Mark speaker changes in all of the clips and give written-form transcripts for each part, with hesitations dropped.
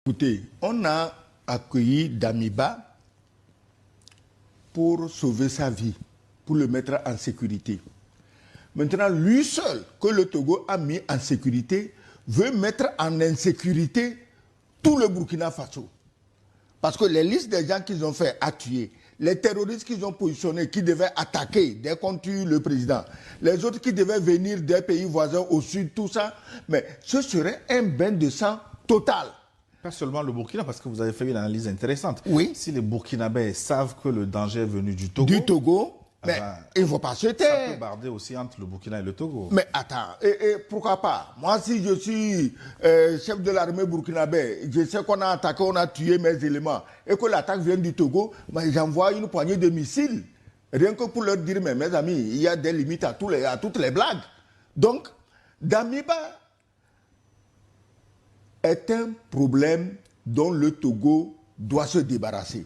Speaker 1: Écoutez, on a accueilli Damiba pour sauver sa vie, pour le mettre en sécurité. Maintenant, lui seul, que le Togo a mis en sécurité, veut mettre en insécurité tout le Burkina Faso. Parce que les listes des gens qu'ils ont fait tuer, les terroristes qu'ils ont positionnés, qui devaient attaquer dès qu'on tue le président, les autres qui devaient venir des pays voisins au sud, tout ça, mais ce serait un bain de sang total.
Speaker 2: Pas seulement le Burkina, parce que vous avez fait une analyse intéressante.
Speaker 1: Oui.
Speaker 2: Si les Burkinabés savent que le danger est venu du Togo,
Speaker 1: mais il ne faut pas se taire.
Speaker 2: Ça peut barder aussi entre le Burkina et le Togo.
Speaker 1: Mais attends, et pourquoi pas? Moi, si je suis chef de l'armée burkinabé, je sais qu'on a attaqué, on a tué mes éléments, et que l'attaque vient du Togo, j'envoie une poignée de missiles. Rien que pour leur dire, mais mes amis, il y a des limites à toutes les blagues. Donc, Damiba est un problème dont le Togo doit se débarrasser.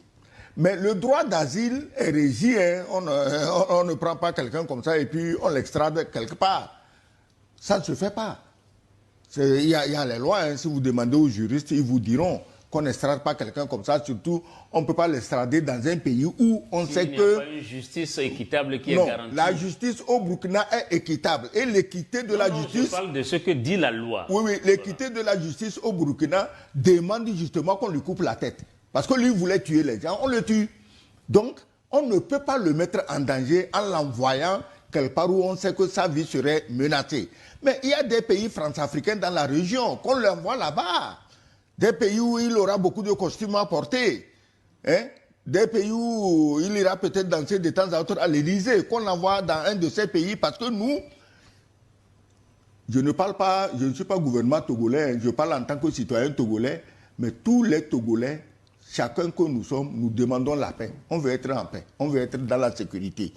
Speaker 1: Mais le droit d'asile est régi, hein. On ne prend pas quelqu'un comme ça et puis on l'extrade quelque part. Ça ne se fait pas. Il y a les lois, hein. Si vous demandez aux juristes, ils vous diront qu'on n'extrade pas quelqu'un comme ça. Surtout, on ne peut pas l'extrader dans un pays où on sait que...
Speaker 3: Il n'y a pas une justice équitable qui est garantie.
Speaker 1: La justice au Burkina est équitable. Et l'équité de la justice...
Speaker 3: Je parle de ce que dit la loi.
Speaker 1: Oui, l'équité de la justice au Burkina demande justement qu'on lui coupe la tête. Parce que lui voulait tuer les gens, on le tue. Donc, on ne peut pas le mettre en danger en l'envoyant quelque part où on sait que sa vie serait menacée. Mais il y a des pays france-africains dans la région, qu'on l'envoie là-bas. Des pays où il aura beaucoup de costumes à porter. Hein? Des pays où il ira peut-être danser de temps à autre à l'Élysée, qu'on l'envoie dans un de ces pays. Parce que nous, je ne suis pas gouvernement togolais, je parle en tant que citoyen togolais, mais tous les Togolais, chacun que nous sommes, nous demandons la paix. On veut être en paix, on veut être dans la sécurité.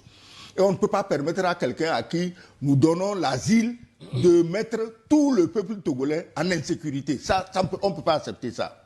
Speaker 1: Et on ne peut pas permettre à quelqu'un à qui nous donnons l'asile de mettre tout le peuple togolais en insécurité. Ça on ne peut pas accepter ça.